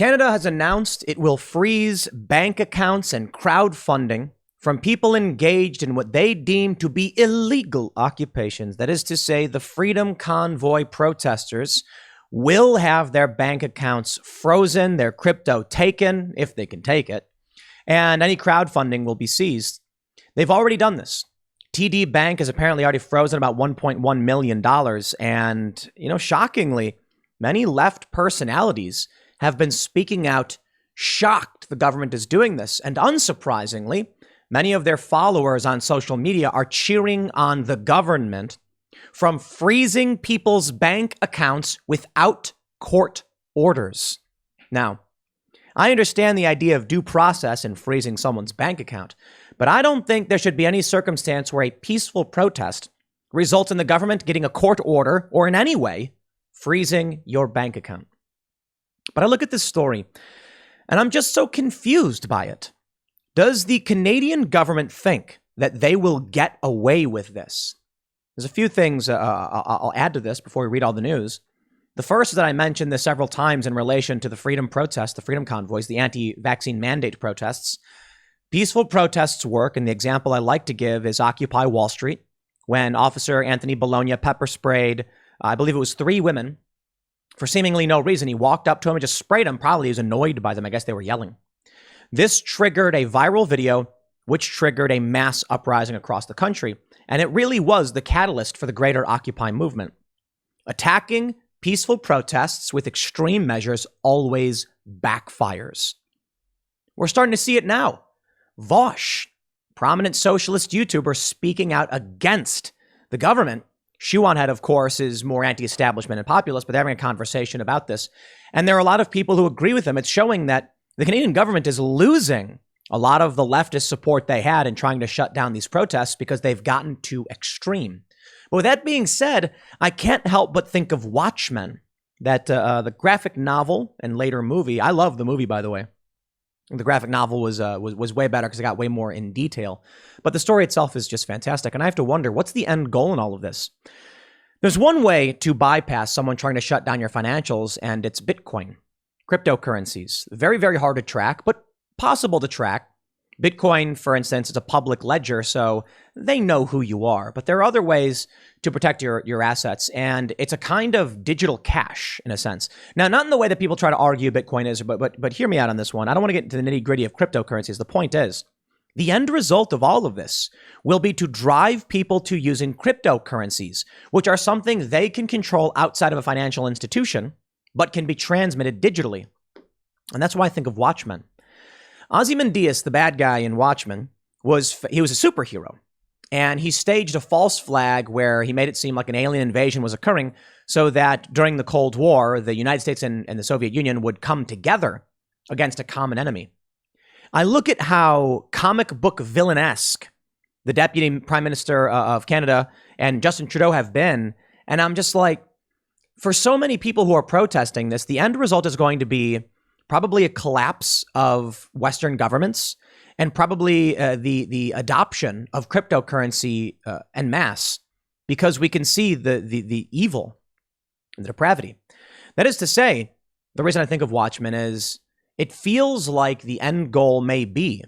Canada has announced it will freeze bank accounts and crowdfunding from people engaged in what they deem to be illegal occupations. That is to say, the Freedom Convoy protesters will have their bank accounts frozen, their crypto taken, if they can take it, and any crowdfunding will be seized. They've already done this. TD Bank has apparently already frozen about $1.1 million. And, shockingly, many left personalities have been speaking out, shocked the government is doing this. And unsurprisingly, many of their followers on social media are cheering on the government from freezing people's bank accounts without court orders. Now, I understand the idea of due process in freezing someone's bank account, but I don't think there should be any circumstance where a peaceful protest results in the government getting a court order or in any way freezing your bank account. But I look at this story and I'm just so confused by it. Does the Canadian government think that they will get away with this? There's a few things I'll add to this before we read all the news. The first is that I mentioned this several times in relation to the freedom protests, the freedom convoys, the anti-vaccine mandate protests. Peaceful protests work, and the example I like to give is Occupy Wall Street, when Officer Anthony Bologna pepper sprayed, I believe it was 3 women, for seemingly no reason. He walked up to them and just sprayed them. Probably he was annoyed by them. I guess they were yelling. This triggered a viral video, which triggered a mass uprising across the country. And it really was the catalyst for the greater Occupy movement. Attacking peaceful protests with extreme measures always backfires. We're starting to see it now. Vosh, prominent socialist YouTuber, speaking out against the government. Shuanhead, of course, is more anti-establishment and populist, but they're having a conversation about this. And there are a lot of people who agree with him. It's showing that the Canadian government is losing a lot of the leftist support they had in trying to shut down these protests because they've gotten too extreme. But with that being said, I can't help but think of Watchmen, that the graphic novel and later movie. I love the movie, by the way. The graphic novel was way better because it got way more in detail. But the story itself is just fantastic. And I have to wonder, what's the end goal in all of this? There's one way to bypass someone trying to shut down your financials, and it's Bitcoin. Cryptocurrencies. Very, very hard to track, but possible to track. Bitcoin, for instance, is a public ledger, so they know who you are. But there are other ways to protect your assets, and it's a kind of digital cash, in a sense. Now, not in the way that people try to argue Bitcoin is, but hear me out on this one. I don't want to get into the nitty-gritty of cryptocurrencies. The point is, the end result of all of this will be to drive people to using cryptocurrencies, which are something they can control outside of a financial institution, but can be transmitted digitally. And that's why I think of Watchmen. Ozymandias, the bad guy in Watchmen, was a superhero. And he staged a false flag where he made it seem like an alien invasion was occurring so that during the Cold War, the United States and the Soviet Union would come together against a common enemy. I look at how comic book villainesque the Deputy Prime Minister of Canada and Justin Trudeau have been, and I'm just like, for so many people who are protesting this, the end result is going to be probably a collapse of Western governments and probably the adoption of cryptocurrency en masse, because we can see the evil and the depravity. That is to say, the reason I think of Watchmen is it feels like the end goal may be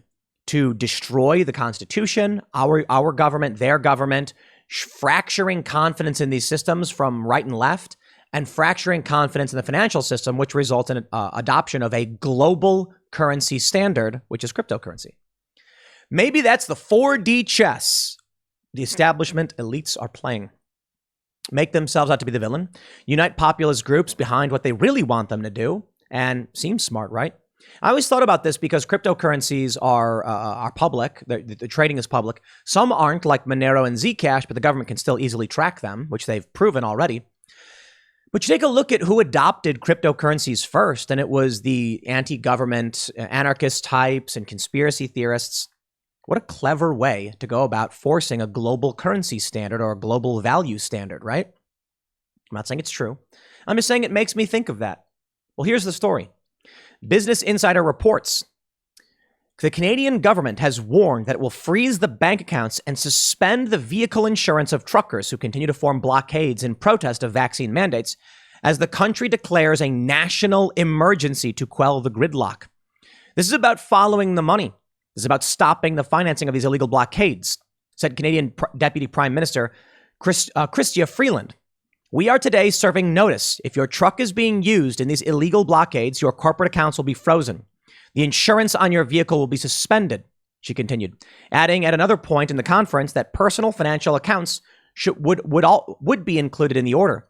to destroy the Constitution, our government, their government, fracturing confidence in these systems from right and left, and fracturing confidence in the financial system, which results in adoption of a global currency standard, which is cryptocurrency. Maybe that's the 4D chess the establishment elites are playing. Make themselves out to be the villain, unite populist groups behind what they really want them to do, and seems smart, right? I always thought about this because cryptocurrencies are public. The trading is public. Some aren't, like Monero and Zcash, but the government can still easily track them, which they've proven already. But you take a look at who adopted cryptocurrencies first, and it was the anti-government anarchist types and conspiracy theorists. What a clever way to go about forcing a global currency standard or a global value standard, right? I'm not saying it's true. I'm just saying it makes me think of that. Well, here's the story. Business Insider reports the Canadian government has warned that it will freeze the bank accounts and suspend the vehicle insurance of truckers who continue to form blockades in protest of vaccine mandates as the country declares a national emergency to quell the gridlock. This is about following the money. This is about stopping the financing of these illegal blockades, said Canadian Deputy Prime Minister Chrystia Freeland. We are today serving notice. If your truck is being used in these illegal blockades, your corporate accounts will be frozen. The insurance on your vehicle will be suspended, she continued, adding at another point in the conference that personal financial accounts would be included in the order.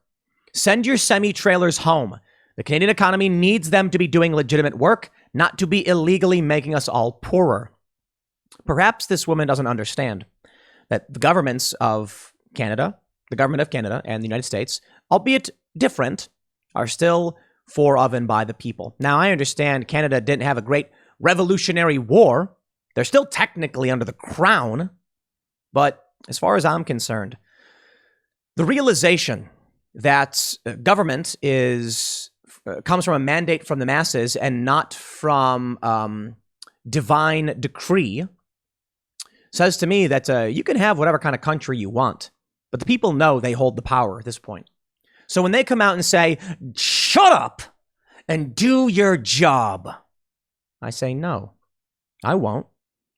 Send your semi-trailers home. The Canadian economy needs them to be doing legitimate work, not to be illegally making us all poorer. Perhaps this woman doesn't understand that the governments of Canada, the government of Canada and the United States, albeit different, are still for, of, and by the people. Now, I understand Canada didn't have a great revolutionary war. They're still technically under the crown. But as far as I'm concerned, the realization that government comes from a mandate from the masses and not from divine decree says to me that you can have whatever kind of country you want, but the people know they hold the power at this point. So when they come out and say, shut up and do your job, I say, no, I won't.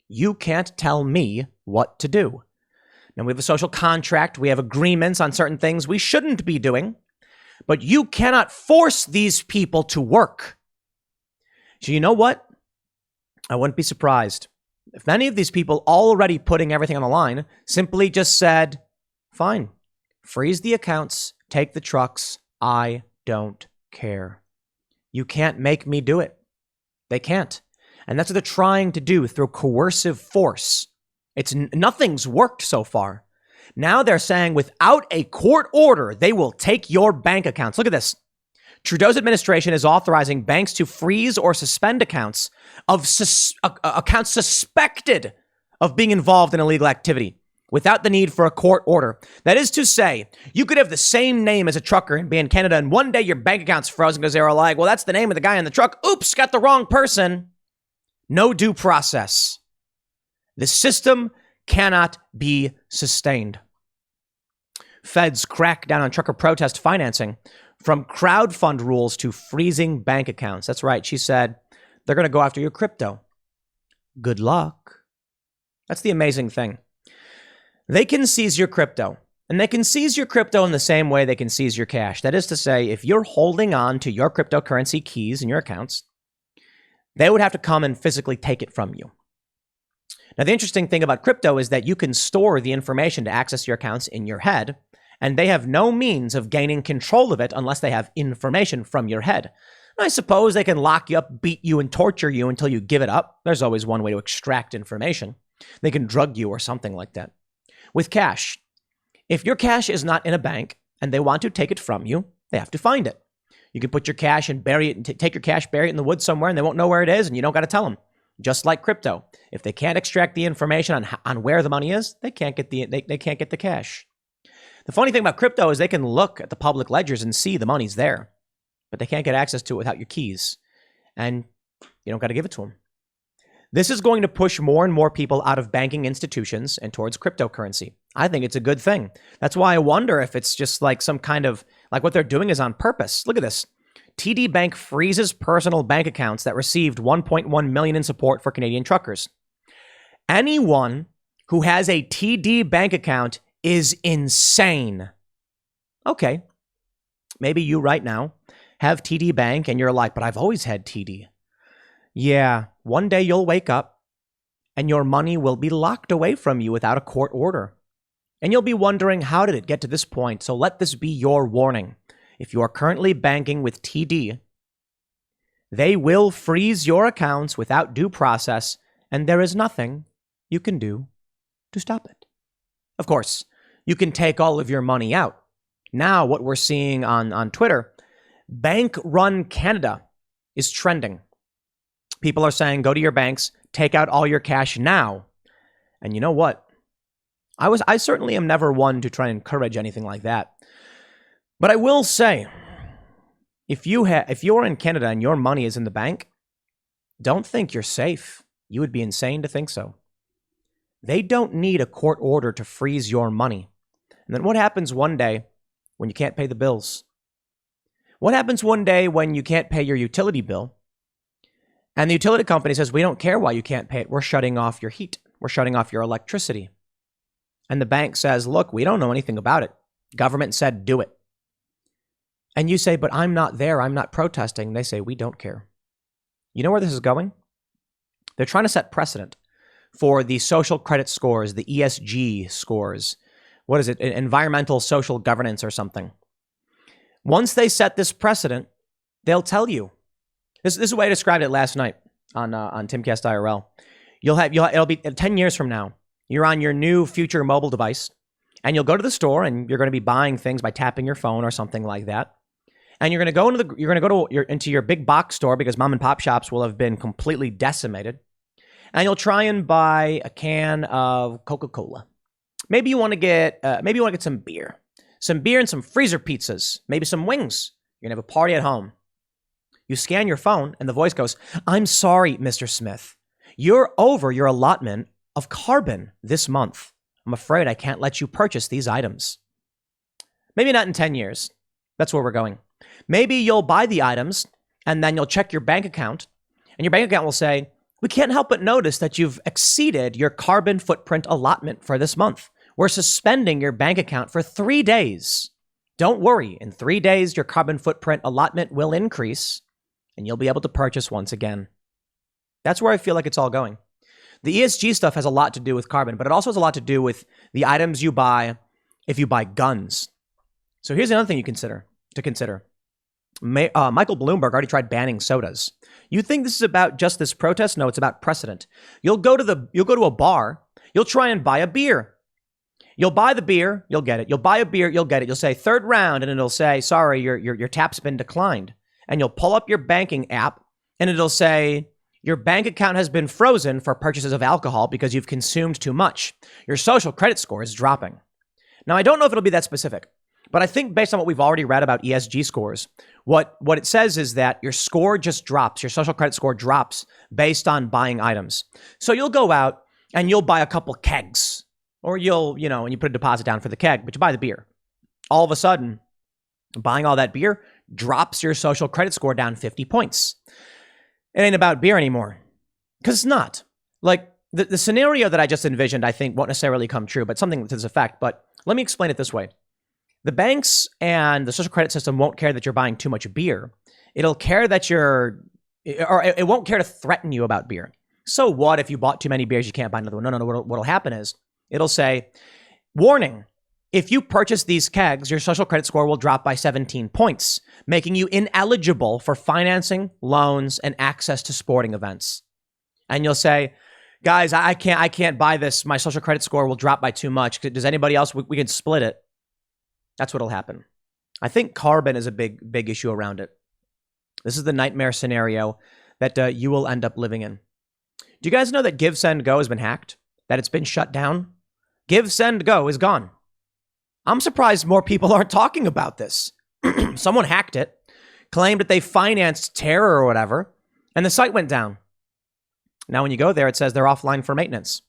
You can't tell me what to do. Now, we have a social contract. We have agreements on certain things we shouldn't be doing, but you cannot force these people to work. So you know what? I wouldn't be surprised if many of these people already putting everything on the line simply just said, fine, freeze the accounts, take the trucks. I don't care. You can't make me do it. They can't. And that's what they're trying to do through coercive force. Nothing's worked so far. Now they're saying without a court order, they will take your bank accounts. Look at this. Trudeau's administration is authorizing banks to freeze or suspend accounts of accounts suspected of being involved in illegal activity without the need for a court order. That is to say, you could have the same name as a trucker and be in Canada, and one day your bank account's frozen because they were like, well, that's the name of the guy in the truck. Oops, got the wrong person. No due process. The system cannot be sustained. Feds crack down on trucker protest financing, from crowdfund rules to freezing bank accounts. That's right. She said they're going to go after your crypto. Good luck. That's the amazing thing. They can seize your crypto, and they can seize your crypto in the same way they can seize your cash. That is to say, if you're holding on to your cryptocurrency keys in your accounts, they would have to come and physically take it from you. Now, the interesting thing about crypto is that you can store the information to access your accounts in your head, and they have no means of gaining control of it unless they have information from your head. I suppose they can lock you up, beat you, and torture you until you give it up. There's always one way to extract information. They can drug you or something like that. With cash, if your cash is not in a bank and they want to take it from you, they have to find it. You can put your cash and bury it, and take your cash, bury it in the woods somewhere, and they won't know where it is, and you don't got to tell them. Just like crypto, if they can't extract the information on where the money is, they can't get the cash. The funny thing about crypto is they can look at the public ledgers and see the money's there, but they can't get access to it without your keys, and you don't got to give it to them. This is going to push more and more people out of banking institutions and towards cryptocurrency. I think it's a good thing. That's why I wonder if it's just like some kind of, like what they're doing is on purpose. Look at this. TD Bank freezes personal bank accounts that received $1.1 million in support for Canadian truckers. Anyone who has a TD bank account is insane. Okay, maybe you right now have TD Bank and you're like, but I've always had TD. Yeah, one day you'll wake up and your money will be locked away from you without a court order. And you'll be wondering, how did it get to this point? So let this be your warning. If you are currently banking with TD, they will freeze your accounts without due process, and there is nothing you can do to stop it. Of course, you can take all of your money out. Now, what we're seeing on Twitter, Bank Run Canada is trending. People are saying, go to your banks, take out all your cash now. And you know what? I certainly am never one to try and encourage anything like that. But I will say, if you're in Canada and your money is in the bank, don't think you're safe. You would be insane to think so. They don't need a court order to freeze your money. And then what happens one day when you can't pay the bills? What happens one day when you can't pay your utility bill and the utility company says, we don't care why you can't pay it. We're shutting off your heat. We're shutting off your electricity. And the bank says, look, we don't know anything about it. Government said, do it. And you say, but I'm not there. I'm not protesting. They say, we don't care. You know where this is going? They're trying to set precedent for the social credit scores, the ESG scores. What is it? Environmental social governance or something. Once they set this precedent, they'll tell you. This is the way I described it last night on Timcast IRL. It'll be 10 years from now. You're on your new future mobile device, and you'll go to the store, and you're going to be buying things by tapping your phone or something like that. And you're going to go into your big box store because mom and pop shops will have been completely decimated. And you'll try and buy a can of Coca-Cola. Maybe you want to get some beer and some freezer pizzas, maybe some wings. You're gonna have a party at home. You scan your phone, and the voice goes, "I'm sorry, Mr. Smith. You're over your allotment of carbon this month. I'm afraid I can't let you purchase these items." Maybe not in 10 years. That's where we're going. Maybe you'll buy the items, and then you'll check your bank account, and your bank account will say, "We can't help but notice that you've exceeded your carbon footprint allotment for this month. We're suspending your bank account for 3 days. Don't worry, in 3 days, your carbon footprint allotment will increase, and you'll be able to purchase once again." That's where I feel like it's all going. The ESG stuff has a lot to do with carbon, but it also has a lot to do with the items you buy if you buy guns. So here's another thing to consider. Michael Bloomberg already tried banning sodas. You think this is about just this protest? No, it's about precedent. You'll go to a bar, you'll try and buy a beer. You'll buy the beer, you'll get it. You'll buy a beer, you'll get it. You'll say third round, and it'll say, sorry, your tap's been declined. And you'll pull up your banking app, and it'll say, your bank account has been frozen for purchases of alcohol because you've consumed too much. Your social credit score is dropping. Now, I don't know if it'll be that specific, but I think based on what we've already read about ESG scores, what it says is that your score just drops. Your social credit score drops based on buying items. So you'll go out and you'll buy a couple kegs, or and you put a deposit down for the keg, but you buy the beer. All of a sudden, buying all that beer drops your social credit score down 50 points. It ain't about beer anymore, because it's not. Like the scenario that I just envisioned, I think won't necessarily come true, but something to this effect. But let me explain it this way. The banks and the social credit system won't care that you're buying too much beer. It'll care that it won't care to threaten you about beer. So what if you bought too many beers, you can't buy another one? No. What'll happen is it'll say, warning, if you purchase these kegs, your social credit score will drop by 17 points, making you ineligible for financing, loans, and access to sporting events. And you'll say, guys, I can't buy this. My social credit score will drop by too much. Does anybody else? We can split it. That's what'll happen. I think carbon is a big issue around it. This is the nightmare scenario that you will end up living in. Do you guys know that Give, Send, Go has been hacked? That it's been shut down? Give, Send, Go is gone. I'm surprised more people aren't talking about this. Someone hacked it, claimed that they financed terror or whatever, and the site went down. Now, when you go there, it says they're offline for maintenance.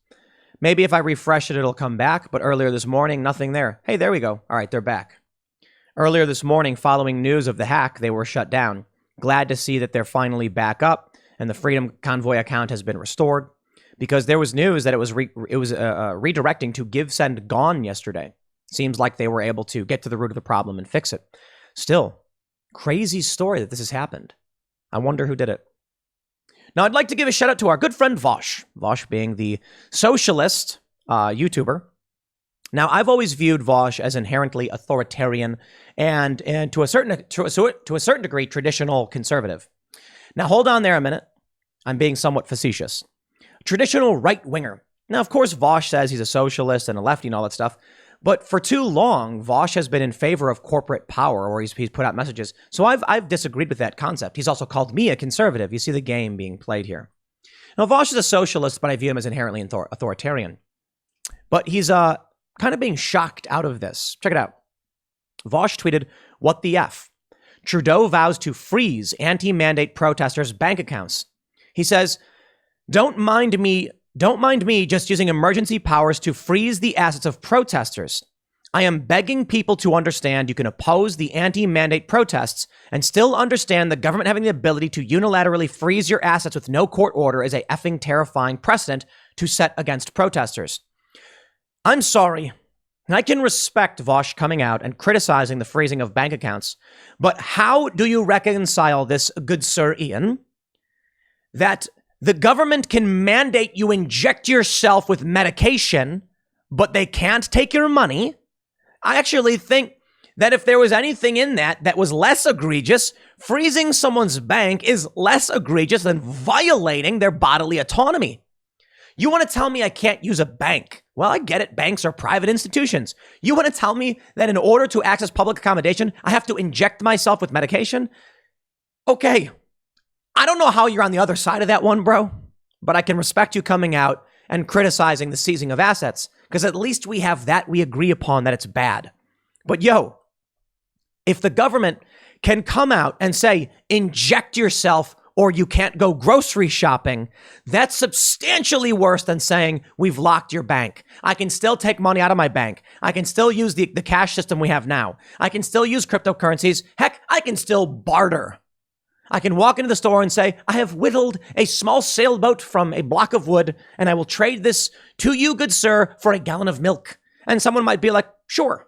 Maybe if I refresh it, it'll come back. But earlier this morning, nothing there. Hey, there we go. All right, they're back. Earlier this morning, following news of the hack, they were shut down. Glad to see that they're finally back up and the Freedom Convoy account has been restored, because there was news that it was redirecting to Give, Send, Gone yesterday. Seems like they were able to get to the root of the problem and fix it. Still, crazy story that this has happened. I wonder who did it. Now, I'd like to give a shout out to our good friend Vosh. Vosh being the socialist YouTuber. Now, I've always viewed Vosh as inherently authoritarian and to a certain degree traditional conservative. Now, hold on there a minute. I'm being somewhat facetious. Traditional right-winger. Now, of course, Vosh says he's a socialist and a lefty and all that stuff. But for too long, Vosh has been in favor of corporate power, or he's put out messages. So I've disagreed with that concept. He's also called me a conservative. You see the game being played here. Now, Vosh is a socialist, but I view him as inherently authoritarian. But he's kind of being shocked out of this. Check it out. Vosh tweeted, "What the F? Trudeau vows to freeze anti-mandate protesters' bank accounts." He says, Don't mind me just using emergency powers to freeze the assets of protesters. I am begging people to understand you can oppose the anti-mandate protests and still understand the government having the ability to unilaterally freeze your assets with no court order is a effing terrifying precedent to set against protesters. I'm sorry. I can respect Vaush coming out and criticizing the freezing of bank accounts, but how do you reconcile this, good Sir Ian, that the government can mandate you inject yourself with medication, but they can't take your money? I actually think that if there was anything in that was less egregious, freezing someone's bank is less egregious than violating their bodily autonomy. You want to tell me I can't use a bank? Well, I get it. Banks are private institutions. You want to tell me that in order to access public accommodation, I have to inject myself with medication? Okay. I don't know how you're on the other side of that one, bro, but I can respect you coming out and criticizing the seizing of assets, because at least we have that we agree upon that it's bad. But yo, if the government can come out and say, inject yourself or you can't go grocery shopping, that's substantially worse than saying we've locked your bank. I can still take money out of my bank. I can still use the cash system we have now. I can still use cryptocurrencies. Heck, I can still barter. I can walk into the store and say, I have whittled a small sailboat from a block of wood, and I will trade this to you, good sir, for a gallon of milk. And someone might be like, sure.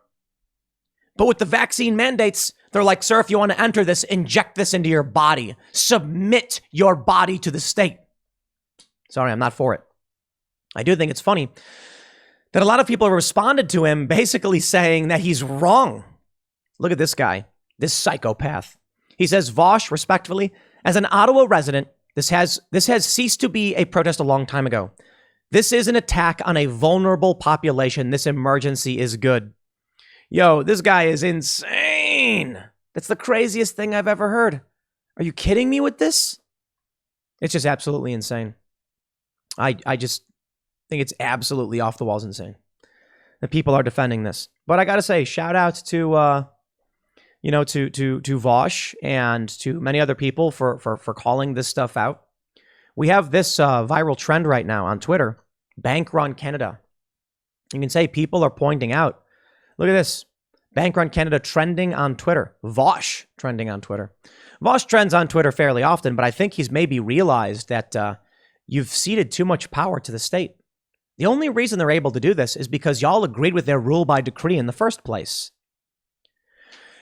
But with the vaccine mandates, they're like, sir, if you want to enter this, inject this into your body. Submit your body to the state. Sorry, I'm not for it. I do think it's funny that a lot of people have responded to him basically saying that he's wrong. Look at this guy, this psychopath. He says, Vaush, respectfully, as an Ottawa resident, this has ceased to be a protest a long time ago. This is an attack on a vulnerable population. This emergency is good. Yo, this guy is insane. That's the craziest thing I've ever heard. Are you kidding me with this? It's just absolutely insane. I just think it's absolutely off the walls insane that people are defending this. But I got to say, shout out to Vaush and to many other people for calling this stuff out. We have this viral trend right now on Twitter, Bank Run Canada. You can say people are pointing out, look at this, Bank Run Canada trending on Twitter, Vaush trending on Twitter. Vaush trends on Twitter fairly often, but I think he's maybe realized that you've ceded too much power to the state. The only reason they're able to do this is because y'all agreed with their rule by decree in the first place.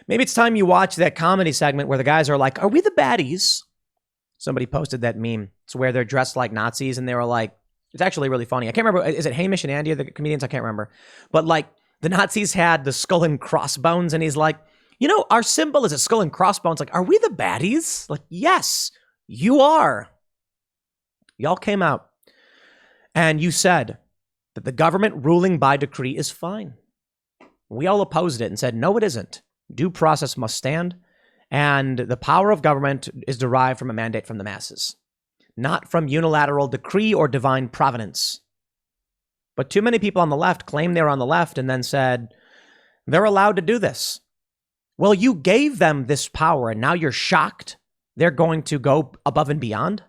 Maybe it's time you watch that comedy segment where the guys are like, are we the baddies? Somebody posted that meme. It's where they're dressed like Nazis and they were like, it's actually really funny. I can't remember. Is it Hamish and Andy, the comedians? I can't remember. But like the Nazis had the skull and crossbones and he's like, you know, our symbol is a skull and crossbones. Like, are we the baddies? Like, yes, you are. Y'all came out and you said that the government ruling by decree is fine. We all opposed it and said, no, it isn't. Due process must stand, and the power of government is derived from a mandate from the masses, not from unilateral decree or divine providence. But too many people on the left claim they're on the left and then said they're allowed to do this. Well, you gave them this power, and now you're shocked they're going to go above and beyond?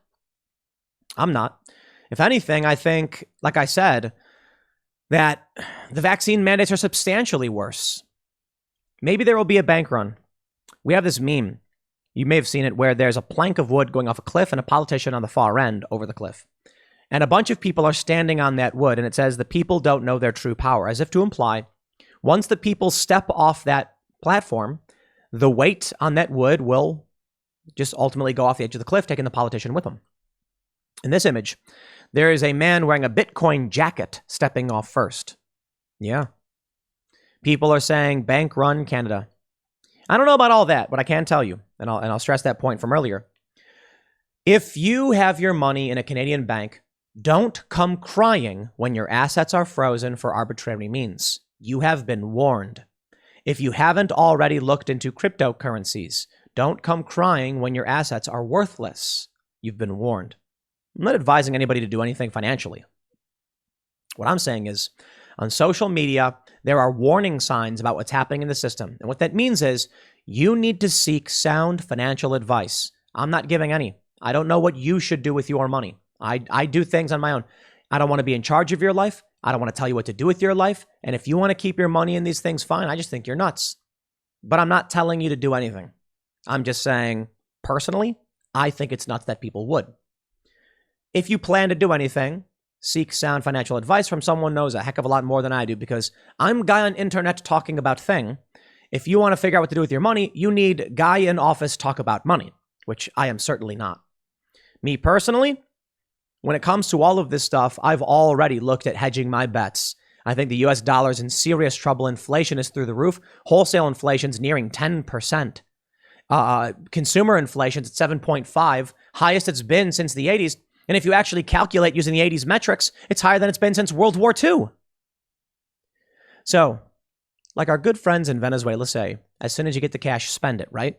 I'm not. If anything, I think, like I said, that the vaccine mandates are substantially worse. Maybe there will be a bank run. We have this meme. You may have seen it where there's a plank of wood going off a cliff and a politician on the far end over the cliff. And a bunch of people are standing on that wood and it says the people don't know their true power, as if to imply once the people step off that platform, the weight on that wood will just ultimately go off the edge of the cliff, taking the politician with them. In this image, there is a man wearing a Bitcoin jacket stepping off first. Yeah. People are saying bank run Canada. I don't know about all that, but I can tell you, and I'll stress that point from earlier. If you have your money in a Canadian bank, don't come crying when your assets are frozen for arbitrary means. You have been warned. If you haven't already looked into cryptocurrencies, don't come crying when your assets are worthless. You've been warned. I'm not advising anybody to do anything financially. What I'm saying is, on social media, there are warning signs about what's happening in the system. And what that means is you need to seek sound financial advice. I'm not giving any. I don't know what you should do with your money. I do things on my own. I don't want to be in charge of your life. I don't want to tell you what to do with your life. And if you want to keep your money in these things, fine. I just think you're nuts. But I'm not telling you to do anything. I'm just saying, personally, I think it's nuts that people would. If you plan to do anything, seek sound financial advice from someone who knows a heck of a lot more than I do, because I'm a guy on internet talking about thing. If you want to figure out what to do with your money, you need guy in office talk about money, which I am certainly not. Me personally, when it comes to all of this stuff, I've already looked at hedging my bets. I think the US dollar's in serious trouble. Inflation is through the roof. Wholesale inflation's nearing 10%. Consumer inflation's at 7.5, highest it's been since the 80s. And if you actually calculate using the 80s metrics, it's higher than it's been since World War II. So, like our good friends in Venezuela say, as soon as you get the cash, spend it, right?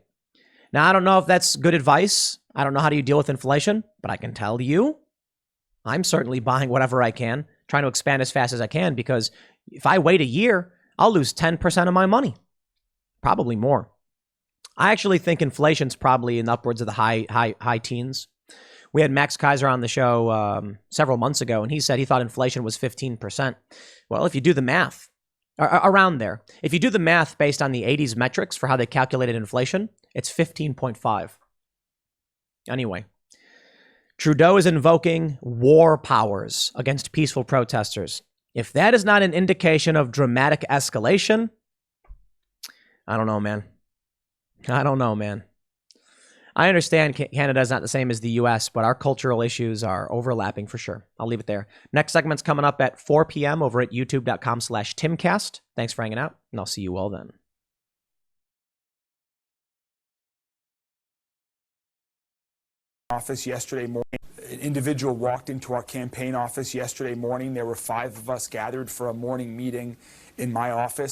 Now, I don't know if that's good advice. I don't know how do you deal with inflation, but I can tell you, I'm certainly buying whatever I can, trying to expand as fast as I can, because if I wait a year, I'll lose 10% of my money, probably more. I actually think inflation's probably in upwards of the high teens. We had Max Kaiser on the show several months ago, and he said he thought inflation was 15%. Well, if you do the math, around there, if you do the math based on the 80s metrics for how they calculated inflation, it's 15.5. Anyway, Trudeau is invoking war powers against peaceful protesters. If that is not an indication of dramatic escalation, I don't know, man. I understand Canada is not the same as the US, but our cultural issues are overlapping for sure. I'll leave it there. Next segment's coming up at 4 p.m. over at youtube.com/Timcast. Thanks for hanging out, and I'll see you all then. Office yesterday morning. An individual walked into our campaign office yesterday morning. There were 5 of us gathered for a morning meeting in my office.